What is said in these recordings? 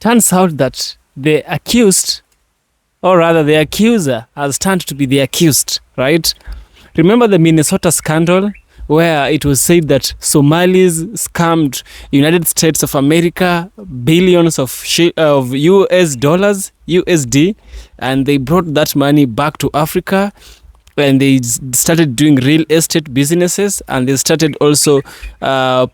turns out that the accused, or rather the accuser, has turned to be the accused, right? Remember the Minnesota scandal where it was said that Somalis scammed United States of America billions of US dollars, USD, and they brought that money back to Africa, and they started doing real estate businesses, and they started also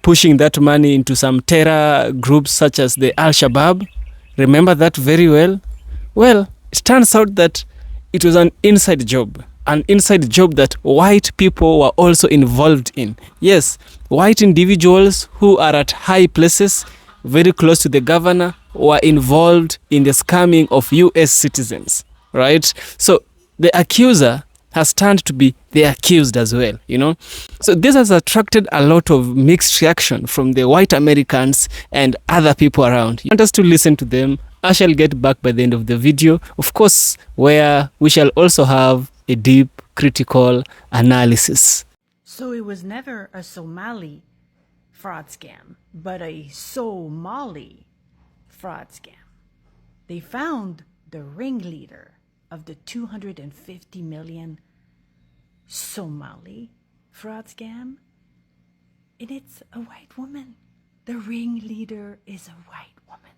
pushing that money into some terror groups such as the Al-Shabaab. Remember that very well? Well, it turns out that it was an inside job that white people were also involved in. Yes, white individuals who are at high places, very close to the governor, were involved in the scamming of US citizens, right? So the accuser has turned to be the accused as well, you know? So this has attracted a lot of mixed reaction from the white Americans and other people around. You want us to listen to them? I shall get back by the end of the video, of course, where we shall also have a deep critical analysis. So it was never a Somali fraud scam, but a Somali fraud scam. They found the ringleader of the 250 million Somali fraud scam, and it's a white woman. The ringleader is a white woman.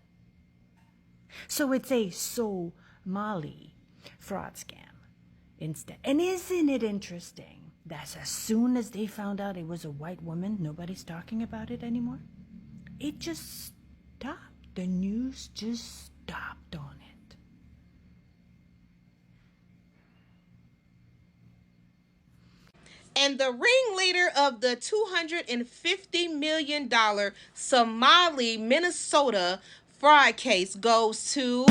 So it's a Somali fraud scam instead. And isn't it interesting that as soon as they found out it was a white woman, nobody's talking about it anymore? It just stopped. The news just stopped on it. And the ringleader of the $250 million Somali, Minnesota fraud case goes to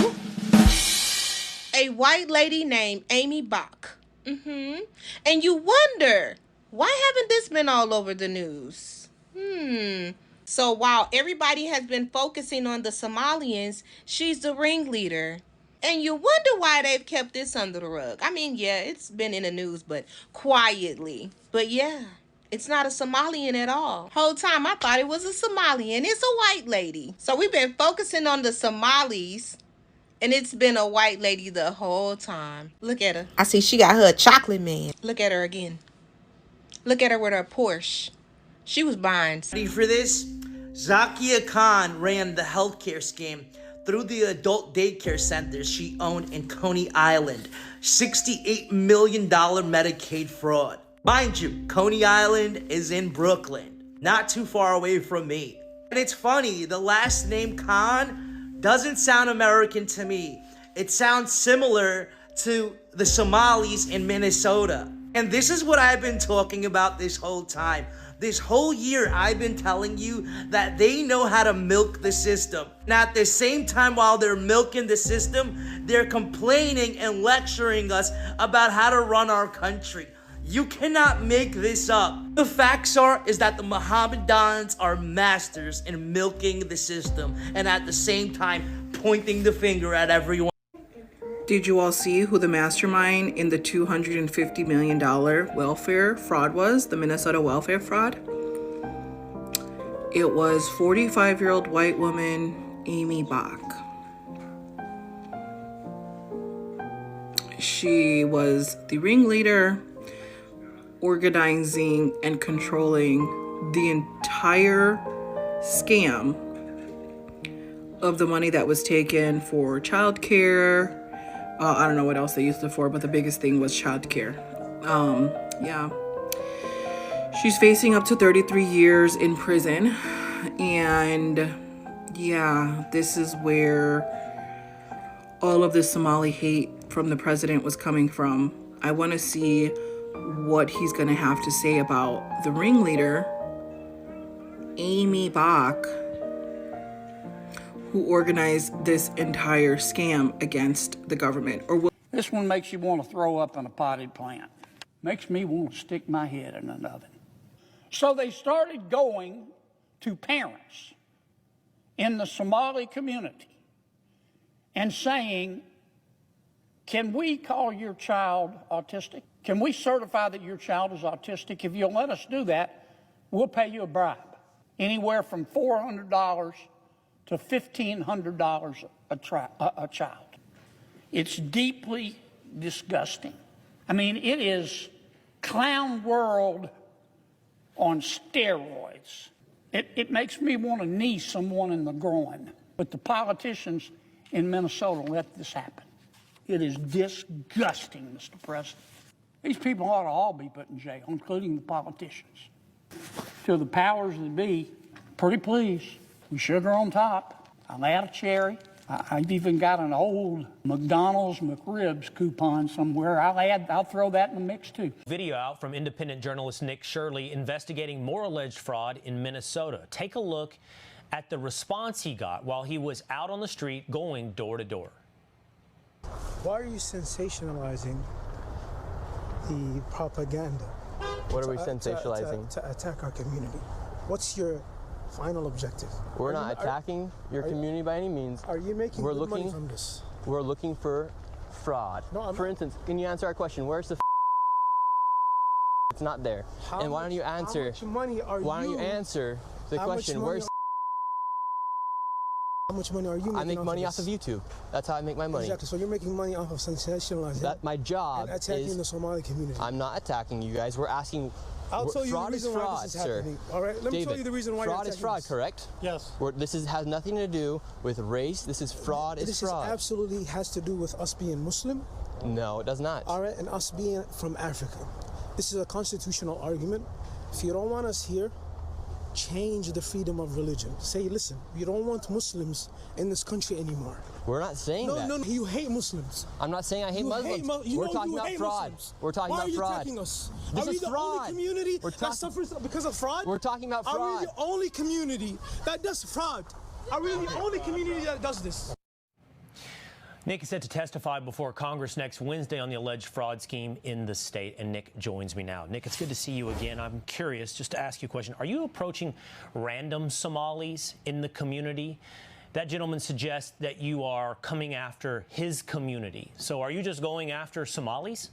a white lady named Aimee Bock. And you wonder, why haven't this been all over the news? So while everybody has been focusing on the Somalians, she's the ringleader. And you wonder why they've kept this under the rug. I mean, yeah, it's been in the news, but quietly. But yeah, it's not a Somalian at all. Whole time I thought it was a Somalian. It's a white lady. So we've been focusing on the Somalis, and it's been a white lady the whole time. Look at her. I see she got her a chocolate man. Look at her again. Look at her with her Porsche. She was buying. Ready for this? Zakia Khan ran the healthcare scam through the adult daycare centers she owned in Coney Island. $68 million Medicaid fraud. Mind you, Coney Island is in Brooklyn, not too far away from me. And it's funny, the last name Khan doesn't sound American to me. It sounds similar to the Somalis in Minnesota. And this is what I've been talking about this whole time. This whole year, I've been telling you that they know how to milk the system. And at the same time, while they're milking the system, they're complaining and lecturing us about how to run our country. You cannot make this up. The facts is that the Mohammedans are masters in milking the system and at the same time pointing the finger at everyone. Did you all see who the mastermind in the $250 million welfare fraud was? The Minnesota welfare fraud? It was 45-year-old white woman, Aimee Bock. She was the ringleader, organizing and controlling the entire scam of the money that was taken for childcare. I don't know what else they used it for, but the biggest thing was childcare. Yeah. She's facing up to 33 years in prison. And yeah, this is where all of this Somali hate from the president was coming from. I want to see what he's going to have to say about the ringleader, Aimee Bock, who organized this entire scam against the government. This one makes you want to throw up in a potted plant. Makes me want to stick my head in an oven. So they started going to parents in the Somali community and saying, can we call your child autistic? Can we certify that your child is autistic? If you'll let us do that, we'll pay you a bribe. Anywhere from $400 to $1,500 a child. It's deeply disgusting. I mean, it is clown world on steroids. It makes me want to knee someone in the groin. But the politicians in Minnesota let this happen. It is disgusting, Mr. President. These people ought to all be put in jail, including the politicians. To the powers that be, pretty please, with sugar on top. I'll add a cherry. I've even got an old McDonald's McRibs coupon somewhere. I'll throw that in the mix too. Video out from independent journalist Nick Shirley investigating more alleged fraud in Minnesota. Take a look at the response he got while he was out on the street going door to door. Why are you sensationalizing the propaganda? What are we sensationalizing? To attack our community. What's your final objective? We're not attacking your community by any means. Are you making good money from this? We're looking for fraud. No, for instance, can you answer our question? Where's the It's not there. And why don't you answer? How much money are why don't you answer the question? Where's How much money are you making? I make money off of YouTube. That's how I make my money. Exactly. So you're making money off of sensationalizing. My job and attacking the Somali community. I'm not attacking you guys. We're asking. I'll tell you fraud the reason is fraud, why this is sir. happening. All right. Let me tell you the reason why. Fraud is fraud, correct? Yes. This has nothing to do with race. This is fraud. This absolutely has to do with us being Muslim. No, it does not. All right, and us being from Africa. This is a constitutional argument. If you don't want us here, change the freedom of religion. Say, listen, you don't want Muslims in this country anymore. We're not saying that. No, you hate Muslims. I'm not saying I hate Muslims. We're talking about fraud. We're talking about fraud. Why are you attacking us? This are we is the fraud. only community that suffers because of fraud? We're talking about fraud. Are we the only community that does fraud? Are we the only community that does this? Nick is set to testify before Congress next Wednesday on the alleged fraud scheme in the state, and Nick joins me now. Nick, it's good to see you again. I'm curious, just to ask you a question. Are you approaching random Somalis in the community? That gentleman suggests that you are coming after his community. So are you just going after Somalis?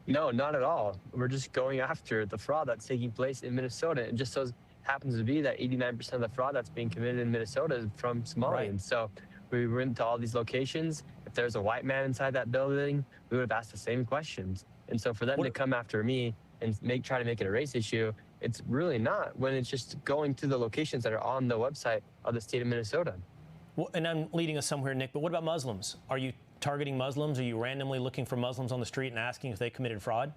No, not at all. We're just going after the fraud that's taking place in Minnesota. It just so happens to be that 89% of the fraud that's being committed in Minnesota is from Somalians. Right. So we went to all these locations. If there's a white man inside that building, we would have asked the same questions. And so for them to come after me and try to make it a race issue, it's really not, when it's just going to the locations that are on the website of the state of Minnesota. Well, and I'm leading us somewhere, Nick, but what about Muslims? Are you targeting Muslims? Are you randomly looking for Muslims on the street and asking if they committed fraud?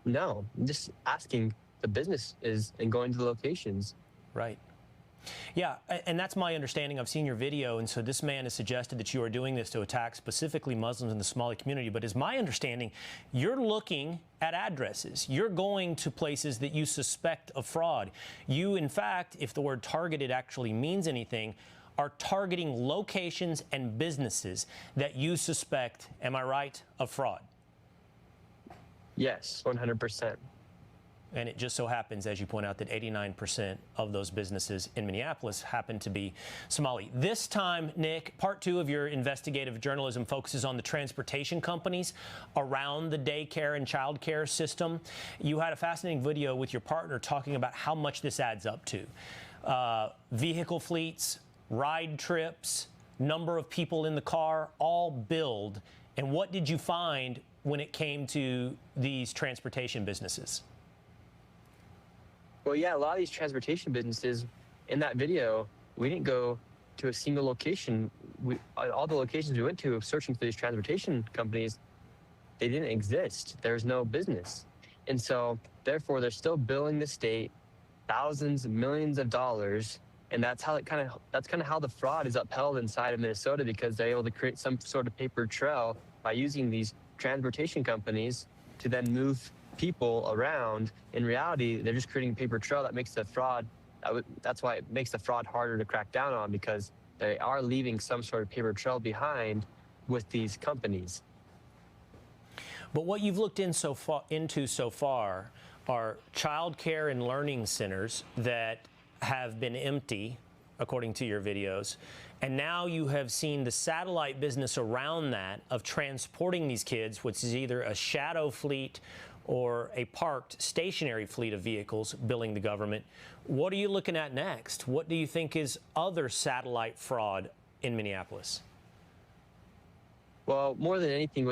No, I'm just asking the businesses and going to the locations. Right. Yeah, and that's my understanding. I've seen your video, and so this man has suggested that you are doing this to attack specifically Muslims in the Somali community. But as my understanding, you're looking at addresses. You're going to places that you suspect of fraud. You, in fact, if the word targeted actually means anything, are targeting locations and businesses that you suspect, am I right, of fraud? Yes, 100%. And it just so happens, as you point out, that 89% of those businesses in Minneapolis happen to be Somali. This time, Nick, part two of your investigative journalism focuses on the transportation companies around the daycare and childcare system. You had a fascinating video with your partner talking about how much this adds up to. Vehicle fleets, ride trips, number of people in the car, all billed. And what did you find when it came to these transportation businesses? Well, yeah, a lot of these transportation businesses, in that video, we didn't go to a single location. All the locations we went to searching for these transportation companies, they didn't exist. There's no business. And so, therefore, they're still billing the state thousands, millions of dollars. And that's how that's kind of how the fraud is upheld inside of Minnesota, because they're able to create some sort of paper trail by using these transportation companies to then move people around. In reality, they're just creating a paper trail that makes the fraud, that's why it makes the fraud harder to crack down on, because they are leaving some sort of paper trail behind with these companies. But what you've looked into so far are child care and learning centers that have been empty, according to your videos. And now you have seen the satellite business around that of transporting these kids, which is either a shadow fleet or a parked stationary fleet of vehicles billing the government. What are you looking at next? What do you think is other satellite fraud in Minneapolis? Well, more than anything,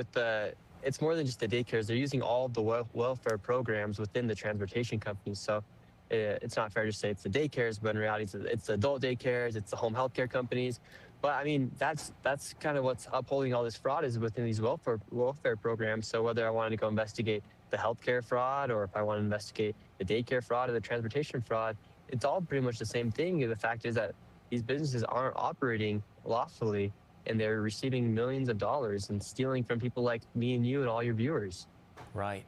it's more than just the daycares. They're using all the welfare programs within the transportation companies. So it's not fair to say it's the daycares, but in reality, it's the adult daycares, it's the home health care companies. But I mean, that's kind of what's upholding all this fraud is within these welfare programs. So whether I wanted to go investigate the healthcare fraud, or if I want to investigate the daycare fraud or the transportation fraud, it's all pretty much the same thing. The fact is that these businesses aren't operating lawfully, and they're receiving millions of dollars and stealing from people like me and you and all your viewers. Right.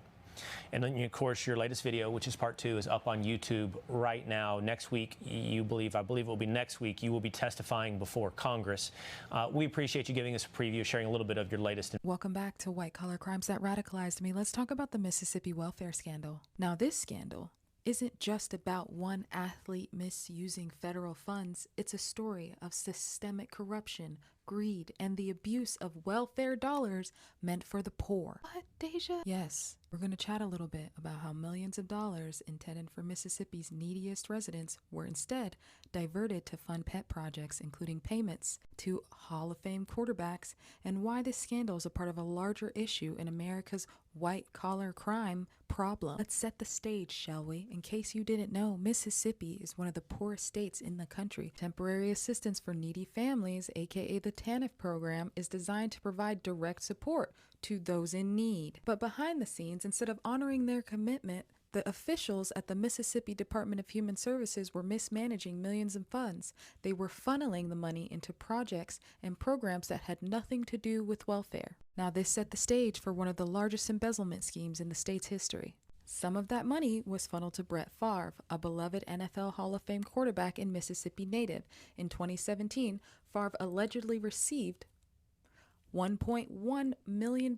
And then, of course, your latest video, which is part 2, is up on YouTube right now. Next week, I believe it will be next week, you will be testifying before Congress. We appreciate you giving us a preview, sharing a little bit of your latest. Welcome back to White Collar Crimes That Radicalized Me. Let's talk about the Mississippi welfare scandal. Now, this scandal isn't just about one athlete misusing federal funds. It's a story of systemic corruption, greed, and the abuse of welfare dollars meant for the poor. What, Deja? Yes, we're going to chat a little bit about how millions of dollars intended for Mississippi's neediest residents were instead diverted to fund pet projects, including payments to Hall of Fame quarterbacks, and why this scandal is a part of a larger issue in America's white-collar crime problem. Let's set the stage, shall we? In case you didn't know, Mississippi is one of the poorest states in the country. Temporary assistance for needy families, aka the TANF program, is designed to provide direct support to those in need. But behind the scenes, instead of honoring their commitment, the officials at the Mississippi Department of Human Services were mismanaging millions of funds. They were funneling the money into projects and programs that had nothing to do with welfare. Now, this set the stage for one of the largest embezzlement schemes in the state's history. Some of that money was funneled to Brett Favre, a beloved NFL Hall of Fame quarterback and Mississippi native. In 2017, Favre allegedly received $1.1 million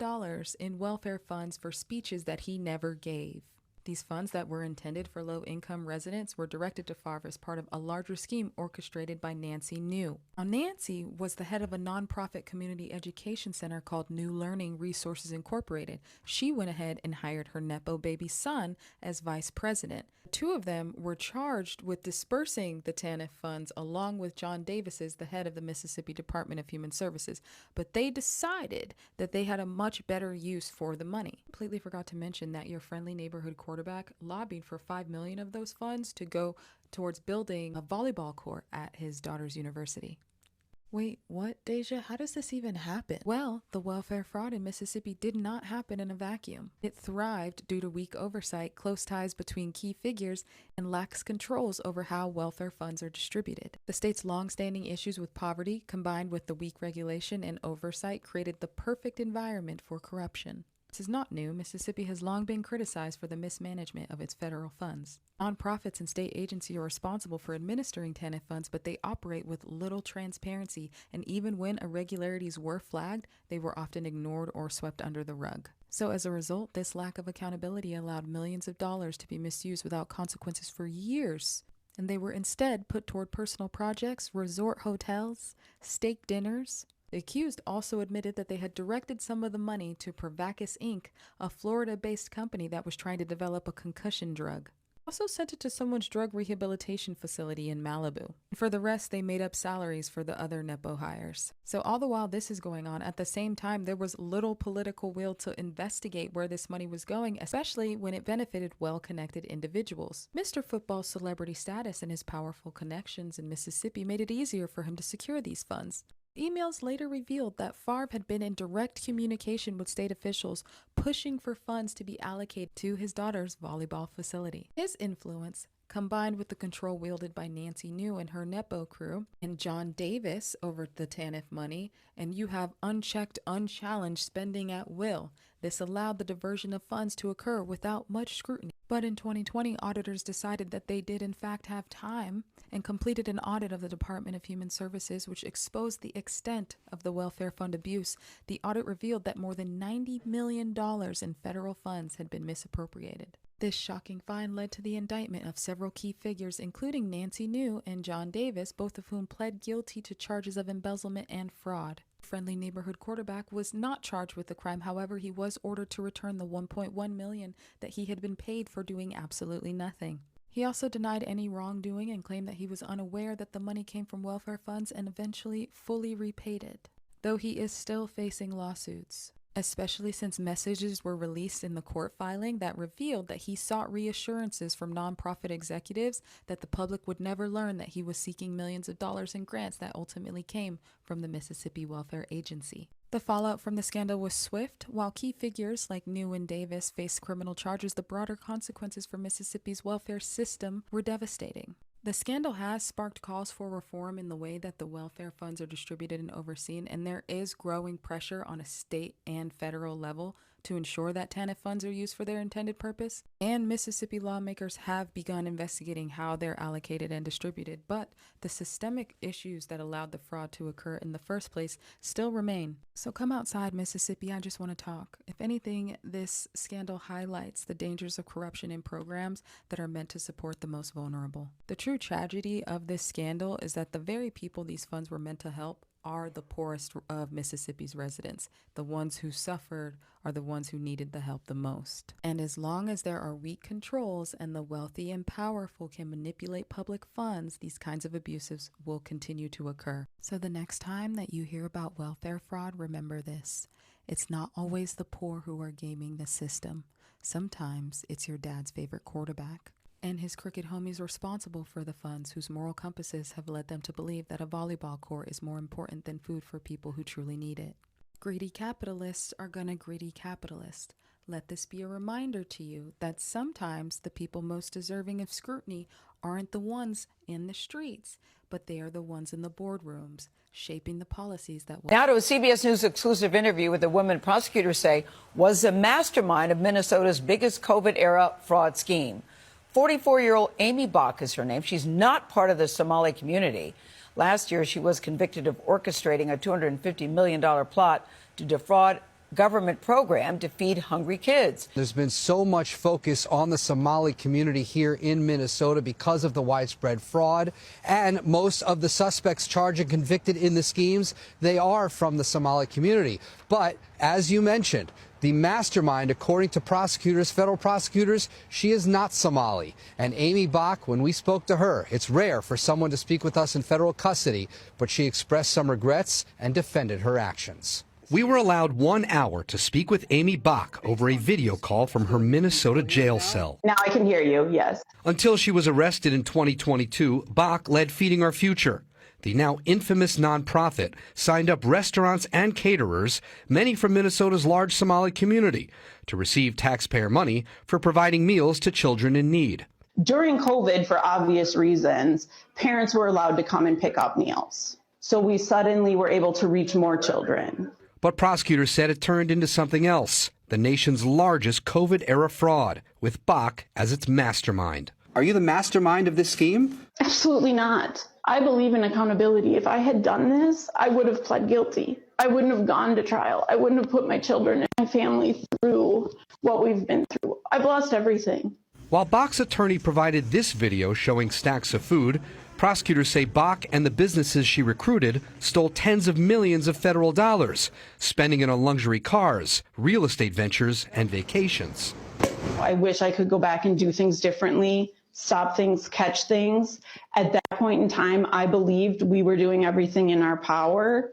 in welfare funds for speeches that he never gave. These funds that were intended for low-income residents were directed to Favre as part of a larger scheme orchestrated by Nancy New. Now, Nancy was the head of a nonprofit community education center called New Learning Resources Incorporated. She went ahead and hired her Nepo baby son as vice president. The two of them were charged with dispersing the TANF funds along with John Davis, the head of the Mississippi Department of Human Services, but they decided that they had a much better use for the money. Completely forgot to mention that your friendly neighborhood quarterback lobbied for $5 million of those funds to go towards building a volleyball court at his daughter's university. Wait, what, Deja? How does this even happen? Well, the welfare fraud in Mississippi did not happen in a vacuum. It thrived due to weak oversight, close ties between key figures, and lax controls over how welfare funds are distributed. The state's long-standing issues with poverty, combined with the weak regulation and oversight, created the perfect environment for corruption. This is not new. Mississippi has long been criticized for the mismanagement of its federal funds. Nonprofits and state agencies are responsible for administering TANF funds, but they operate with little transparency, and even when irregularities were flagged, they were often ignored or swept under the rug. So as a result, this lack of accountability allowed millions of dollars to be misused without consequences for years, and they were instead put toward personal projects, resort hotels, steak dinners. The accused also admitted that they had directed some of the money to Provacus Inc., a Florida-based company that was trying to develop a concussion drug. Also sent it to someone's drug rehabilitation facility in Malibu. And for the rest, they made up salaries for the other Nepo hires. So all the while this is going on, at the same time, there was little political will to investigate where this money was going, especially when it benefited well-connected individuals. Mr. Football's celebrity status and his powerful connections in Mississippi made it easier for him to secure these funds. Emails later revealed that Favre had been in direct communication with state officials, pushing for funds to be allocated to his daughter's volleyball facility. His influence, combined with the control wielded by Nancy New and her Nepo crew, and John Davis over the TANF money, and you have unchecked, unchallenged spending at will. This allowed the diversion of funds to occur without much scrutiny. But in 2020, auditors decided that they did in fact have time and completed an audit of the Department of Human Services, which exposed the extent of the welfare fund abuse. The audit revealed that more than $90 million in federal funds had been misappropriated. This shocking find led to the indictment of several key figures, including Nancy New and John Davis, both of whom pled guilty to charges of embezzlement and fraud. Friendly neighborhood quarterback was not charged with the crime. However, he was ordered to return the $1.1 million that he had been paid for doing absolutely nothing. He also denied any wrongdoing and claimed that he was unaware that the money came from welfare funds and eventually fully repaid it, though he is still facing lawsuits, especially since messages were released in the court filing that revealed that he sought reassurances from nonprofit executives that the public would never learn that he was seeking millions of dollars in grants that ultimately came from the Mississippi Welfare Agency. The fallout from the scandal was swift. While key figures like New and Davis faced criminal charges, the broader consequences for Mississippi's welfare system were devastating. The scandal has sparked calls for reform in the way that the welfare funds are distributed and overseen, and there is growing pressure on a state and federal level to ensure that TANF funds are used for their intended purpose. And Mississippi lawmakers have begun investigating how they're allocated and distributed, but the systemic issues that allowed the fraud to occur in the first place still remain. So come outside, Mississippi, I just want to talk. If anything, this scandal highlights the dangers of corruption in programs that are meant to support the most vulnerable. The true tragedy of this scandal is that the very people these funds were meant to help are the poorest of Mississippi's residents. The ones who suffered are the ones who needed the help the most. And as long as there are weak controls and the wealthy and powerful can manipulate public funds, these kinds of abuses will continue to occur. So the next time that you hear about welfare fraud, remember this. It's not always the poor who are gaming the system. Sometimes it's your dad's favorite quarterback and his crooked homies responsible for the funds whose moral compasses have led them to believe that a volleyball court is more important than food for people who truly need it. Greedy capitalists are gonna greedy capitalist. Let this be a reminder to you that sometimes the people most deserving of scrutiny aren't the ones in the streets, but they are the ones in the boardrooms, shaping the policies that will... Now to a CBS News exclusive interview with a woman prosecutors say was the mastermind of Minnesota's biggest COVID-era fraud scheme. 44-year-old Aimee Bock is her name. She's not part of the Somali community. Last year, she was convicted of orchestrating a $250 million plot to defraud government program to feed hungry kids. There's been so much focus on the Somali community here in Minnesota because of the widespread fraud, and most of the suspects charged and convicted in the schemes, they are from the Somali community. But as you mentioned, the mastermind, according to prosecutors, federal prosecutors, she is not Somali. And Aimee Bock, when we spoke to her, it's rare for someone to speak with us in federal custody, but she expressed some regrets and defended her actions. We were allowed 1 hour to speak with Aimee Bock over a video call from her Minnesota jail cell. Now I can hear you, yes. Until she was arrested in 2022, Bock led Feeding Our Future. The now infamous nonprofit signed up restaurants and caterers, many from Minnesota's large Somali community, to receive taxpayer money for providing meals to children in need. During COVID, for obvious reasons, parents were allowed to come and pick up meals. So we suddenly were able to reach more children. But prosecutors said it turned into something else, the nation's largest COVID-era fraud, with Bock as its mastermind. Are you the mastermind of this scheme? Absolutely not. I believe in accountability. If I had done this, I would have pled guilty. I wouldn't have gone to trial. I wouldn't have put my children and my family through what we've been through. I've lost everything. While Bock's attorney provided this video showing stacks of food, prosecutors say Bock and the businesses she recruited stole tens of millions of federal dollars, spending it on luxury cars, real estate ventures, and vacations. I wish I could go back and do things differently, stop things, catch things. At that point in time, I believed we were doing everything in our power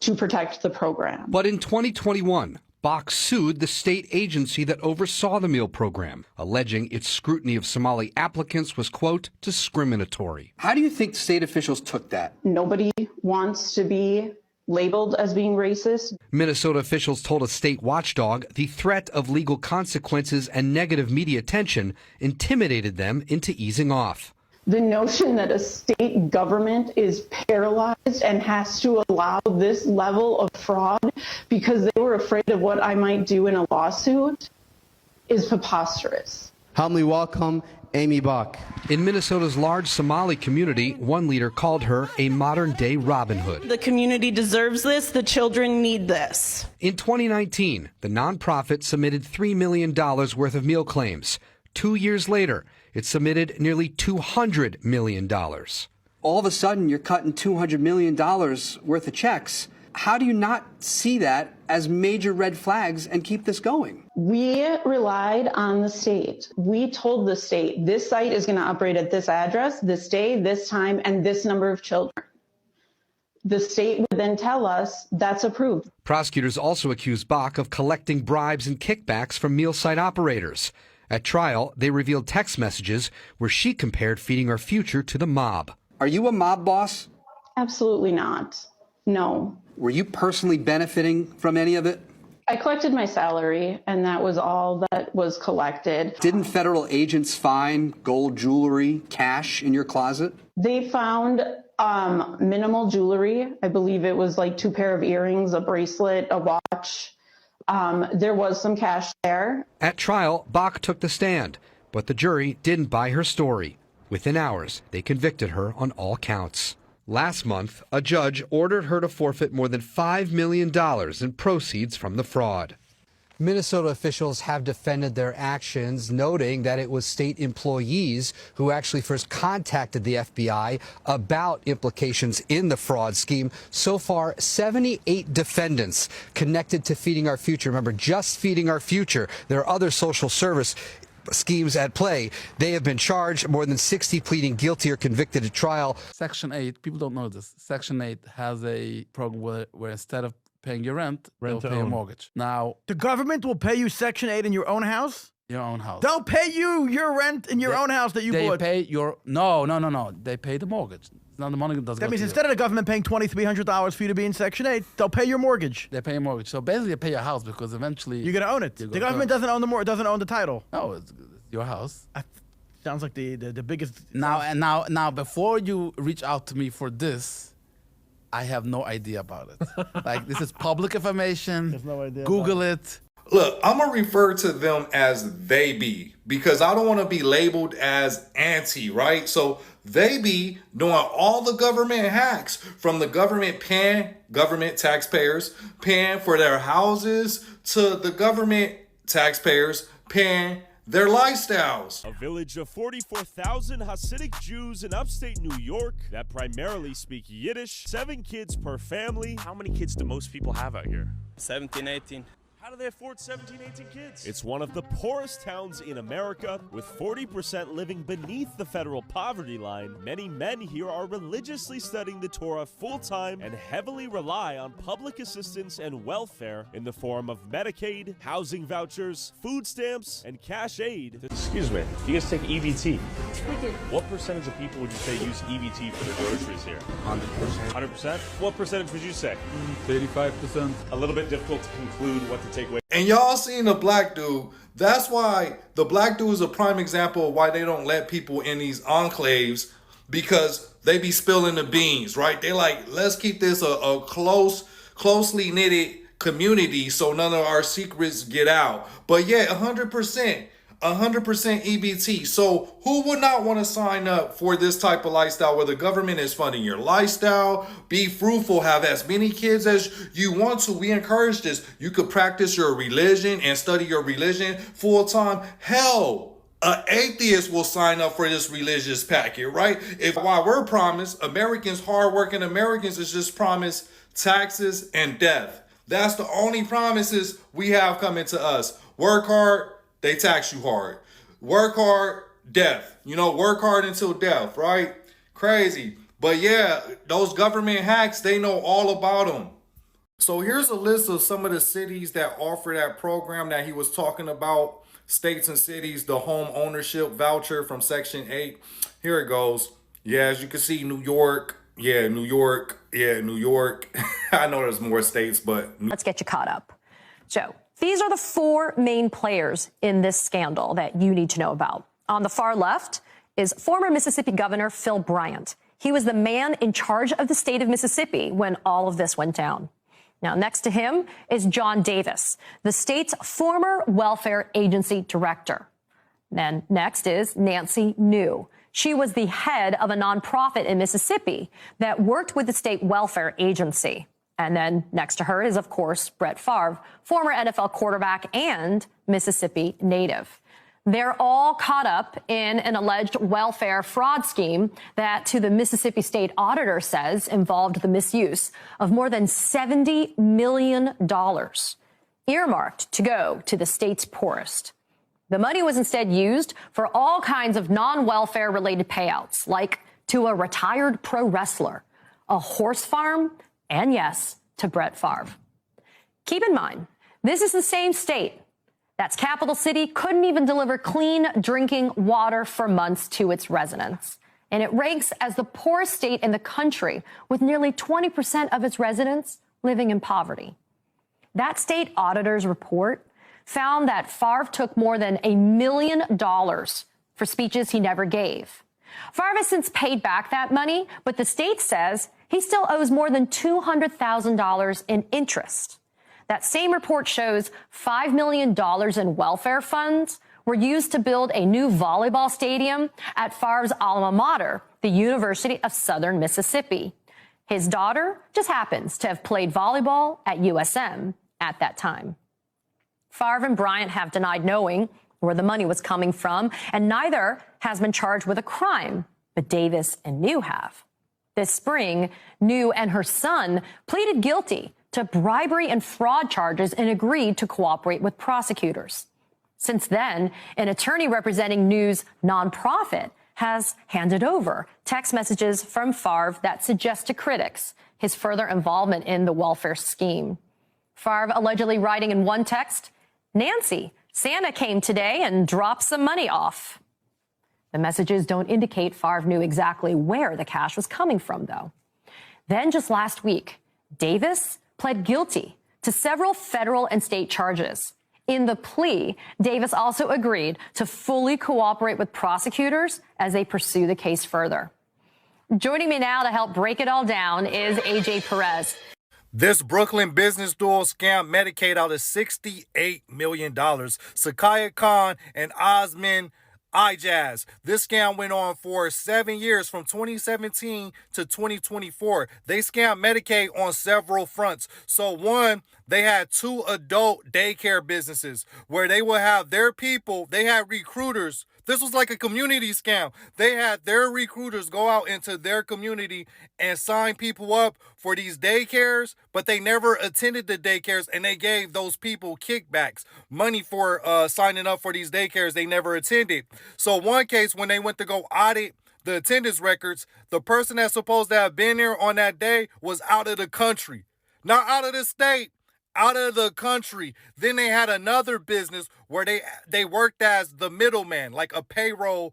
to protect the program. But in 2021, Bock sued the state agency that oversaw the meal program, alleging its scrutiny of Somali applicants was, quote, discriminatory. How do you think state officials took that? Nobody wants to be labeled as being racist. Minnesota officials told a state watchdog the threat of legal consequences and negative media attention intimidated them into easing off. The notion that a state government is paralyzed and has to allow this level of fraud because they were afraid of what I might do in a lawsuit is preposterous. Humbly welcome Aimee Bock. In Minnesota's large Somali community, one leader called her a modern-day Robin Hood. The community deserves this. The children need this. In 2019, the nonprofit submitted $3 million worth of meal claims. 2 years later, it submitted nearly $200 million. All of a sudden, you're cutting $200 million worth of checks. How do you not see that as major red flags and keep this going? We relied on the state. We told the state, this site is going to operate at this address, this day, this time, and this number of children. The state would then tell us that's approved. Prosecutors also accused Bock of collecting bribes and kickbacks from meal site operators. At trial, they revealed text messages where she compared Feeding Our Future to the mob. Are you a mob boss? Absolutely not. No. Were you personally benefiting from any of it? I collected my salary, and that was all that was collected. Didn't federal agents find gold jewelry, cash in your closet? They found minimal jewelry. I believe it was like 2 pair of earrings, a bracelet, a watch. There was some cash there. At trial, Bock took the stand, but the jury didn't buy her story. Within hours, they convicted her on all counts. Last month, a judge ordered her to forfeit more than $5 million in proceeds from the fraud. Minnesota officials have defended their actions, noting that it was state employees who actually first contacted the FBI about implications in the fraud scheme. So far, 78 defendants connected to Feeding Our Future. Remember, just Feeding Our Future. There are other social service schemes at play. They have been charged, more than 60 pleading guilty or convicted at trial. Section 8, people don't know this. Section 8 has a program where instead of paying your rent they'll pay a mortgage. Now, the government will pay you Section 8 in your own house? Your own house. They'll pay you your rent in your own house that you bought. They pay your... No. They pay the mortgage. Now the money doesn't That means instead of the government paying $2,300 for you to be in Section 8, they'll pay your mortgage. They pay your mortgage. So basically, they pay your house because eventually... You're going to own it. The government doesn't own doesn't own the title. No, it's your house. Sounds like the biggest... Now, before you reach out to me for this, I have no idea about it. Like, this is public information. There's no idea. Google it. Look, I'm going to refer to them as they be because I don't want to be labeled as anti, right? So they be doing all the government hacks from the government paying government taxpayers, paying for their houses, to the government taxpayers paying their lifestyles. A village of 44,000 Hasidic Jews in upstate New York that primarily speak Yiddish, 7 kids per family. How many kids do most people have out here? 17, 18. How do they afford 17, 18 kids? It's one of the poorest towns in America, with 40% living beneath the federal poverty line. Many men here are religiously studying the Torah full-time and heavily rely on public assistance and welfare in the form of Medicaid, housing vouchers, food stamps, and cash aid. Excuse me, do you guys take EBT? We do. What percentage of people would you say use EBT for their groceries here? 100%. 100%? What percentage would you say? 35%. A little bit difficult to conclude what to take away. And y'all seen the black dude. That's why the black dude is a prime example of why they don't let people in these enclaves, because they be spilling the beans, right? They like, let's keep this a closely knitted community so none of our secrets get out. But yeah, 100% EBT. So who would not want to sign up for this type of lifestyle where the government is funding your lifestyle? Be fruitful, have as many kids as you want to. We encourage this. You could practice your religion and study your religion full time. Hell, an atheist will sign up for this religious packet, right? If while we're promised, Americans, hardworking Americans, is just promised taxes and death. That's the only promises we have coming to us. Work hard, they tax you hard. Work hard, death. Work hard until death, right? Crazy. But yeah, those government hacks, they know all about them. So here's a list of some of the cities that offer that program that he was talking about. States and cities, the home ownership voucher from Section 8. Here it goes. Yeah, as you can see, New York. Yeah, New York. Yeah, New York. I know there's more states, but... Let's get you caught up. Joe. These are the 4 main players in this scandal that you need to know about. On the far left is former Mississippi Governor Phil Bryant. He was the man in charge of the state of Mississippi when all of this went down. Now, next to him is John Davis, the state's former welfare agency director. Then next is Nancy New. She was the head of a nonprofit in Mississippi that worked with the state welfare agency. And then next to her is, of course, Brett Favre, former NFL quarterback and Mississippi native. They're all caught up in an alleged welfare fraud scheme that, to the Mississippi State Auditor, says involved the misuse of more than $70 million, earmarked to go to the state's poorest. The money was instead used for all kinds of non-welfare related payouts, like to a retired pro wrestler, a horse farm, and yes, to Brett Favre. Keep in mind, this is the same state that's capital city couldn't even deliver clean drinking water for months to its residents. And it ranks as the poorest state in the country, with nearly 20% of its residents living in poverty. That state auditor's report found that Favre took more than $1 million for speeches he never gave. Favre has since paid back that money, but the state says he still owes more than $200,000 in interest. That same report shows $5 million in welfare funds were used to build a new volleyball stadium at Favre's alma mater, the University of Southern Mississippi. His daughter just happens to have played volleyball at USM at that time. Favre and Bryant have denied knowing where the money was coming from, and neither has been charged with a crime, but Davis and New have. This spring, New and her son pleaded guilty to bribery and fraud charges and agreed to cooperate with prosecutors. Since then, an attorney representing New's nonprofit has handed over text messages from Favre that suggest to critics his further involvement in the welfare scheme. Favre allegedly writing in one text, "Nancy, Santa came today and dropped some money off." The messages don't indicate Favre knew exactly where the cash was coming from, though. Then just last week, Davis pled guilty to several federal and state charges. In the plea, Davis also agreed to fully cooperate with prosecutors as they pursue the case further. Joining me now to help break it all down is AJ Perez. This Brooklyn business duo scammed Medicaid out of $68 million. Sakaya Khan and Osman Ijaz. This scam went on for 7 years, from 2017 to 2024. They scammed Medicaid on several fronts. So one, they had 2 adult daycare businesses where they would have their people, they had recruiters. This was like a community scam. They had their recruiters go out into their community and sign people up for these daycares, but they never attended the daycares, and they gave those people kickbacks, money for signing up for these daycares they never attended. So one case, when they went to go audit the attendance records, the person that's supposed to have been there on that day was out of the country. Not out of the state, out of the country. Then they had another business where they worked as the middleman, like a payroll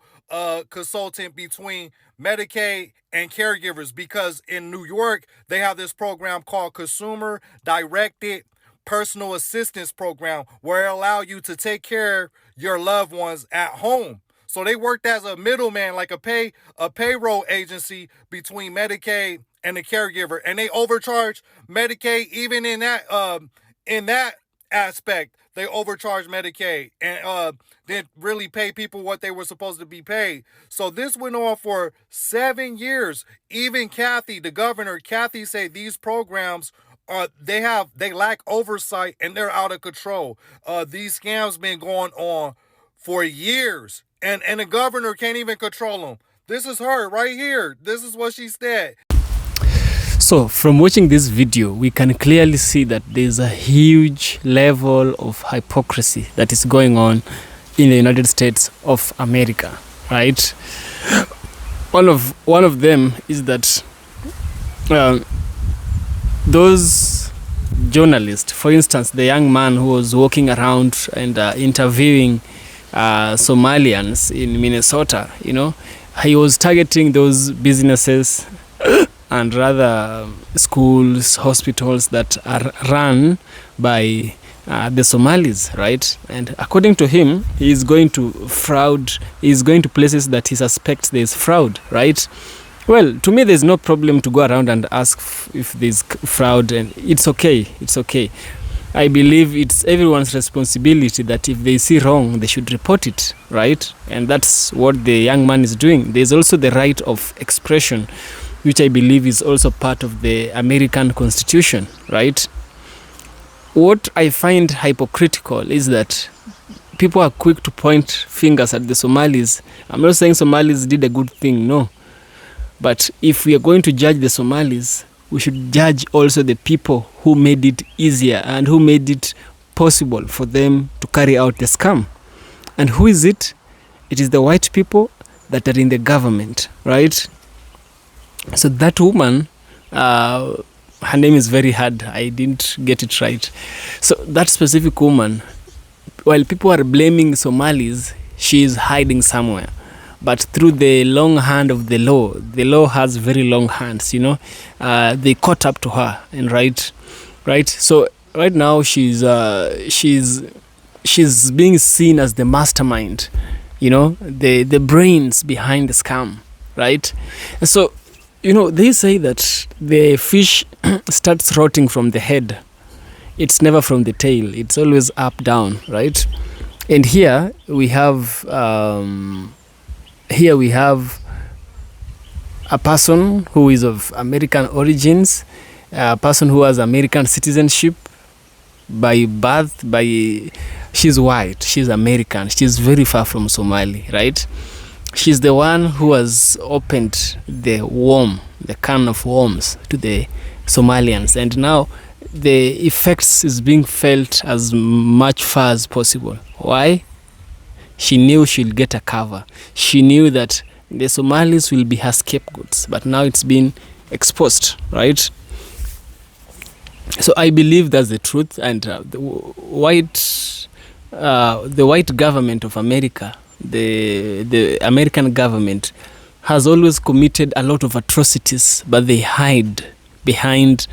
consultant between Medicaid and caregivers, because in New York, they have this program called Consumer Directed Personal Assistance Program, where it allows you to take care of your loved ones at home. So they worked as a middleman, like a payroll agency between Medicaid and the caregiver, and they overcharge Medicaid even in that aspect. They overcharged Medicaid and didn't really pay people what they were supposed to be paid. So this went on for 7 years. Even Kathy, the governor, said these programs they lack oversight and they're out of control. These scams been going on for years, and the governor can't even control them. This is her right here. This is what she said. So from watching this video, we can clearly see that there's a huge level of hypocrisy that is going on in the United States of America, right? One of them is that those journalists, for instance, the young man who was walking around and interviewing Somalians in Minnesota, he was targeting those businesses and rather schools, hospitals that are run by the Somalis, right? And according to him, he is going to places that he suspects there is fraud, right? Well, to me, there's no problem to go around and ask if there's fraud, and it's okay. I believe it's everyone's responsibility that if they see wrong, they should report it, right? And that's what the young man is doing. There's also the right of expression, which I believe is also part of the American Constitution, right? What I find hypocritical is that people are quick to point fingers at the Somalis. I'm not saying Somalis did a good thing, no. But if we are going to judge the Somalis, we should judge also the people who made it easier and who made it possible for them to carry out the scam. And who is it? It is the white people that are in the government, right? So that woman, her name is very hard. I didn't get it right. So that specific woman, while people are blaming Somalis, she is hiding somewhere. But through the long hand of the law has very long hands, you know. They caught up to her, and right. So right now she's being seen as the mastermind, you know, the brains behind the scam, right? And so, you know, they say that the fish starts rotting from the head. It's never from the tail. It's always up, down, right? And here we have a person who is of American origins, a person who has American citizenship by birth, she's white, she's American, she's very far from Somali, right? She's the one who has opened the can of worms to the Somalians, and now the effects is being felt as much far as possible. Why? She knew she'll get a cover. She knew that the Somalis will be her scapegoats, but now it's been exposed, right? So I believe that's the truth, and the white government of America, the American government, has always committed a lot of atrocities, but they hide behind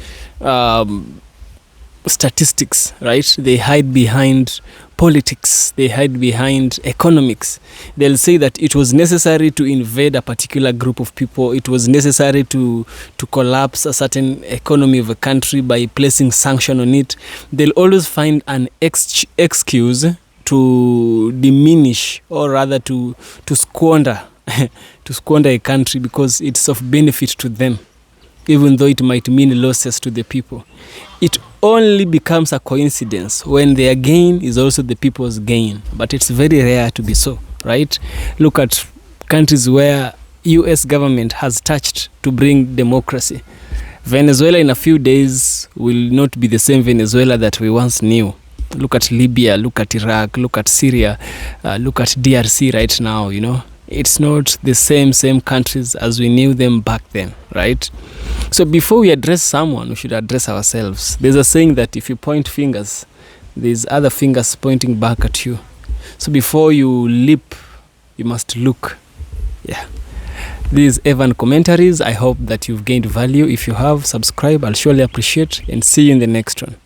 statistics, right? They hide behind politics, they hide behind economics. They'll say that it was necessary to invade a particular group of people, it was necessary to collapse a certain economy of a country by placing sanction on it. They'll always find an excuse to diminish, or rather to squander to squander a country because it's of benefit to them, even though it might mean losses to the people. It only becomes a coincidence when their gain is also the people's gain, but it's very rare to be so, right? Look at countries where US government has touched to bring democracy. Venezuela in a few days will not be the same Venezuela that we once knew. Look at Libya, look at Iraq, look at Syria, look at DRC right now, you know. It's not the same countries as we knew them back then, right? So before we address someone, we should address ourselves. There's a saying that if you point fingers, there's other fingers pointing back at you. So before you leap, you must look. Yeah. These Evan commentaries. I hope that you've gained value. If you have, subscribe. I'll surely appreciate, and see you in the next one.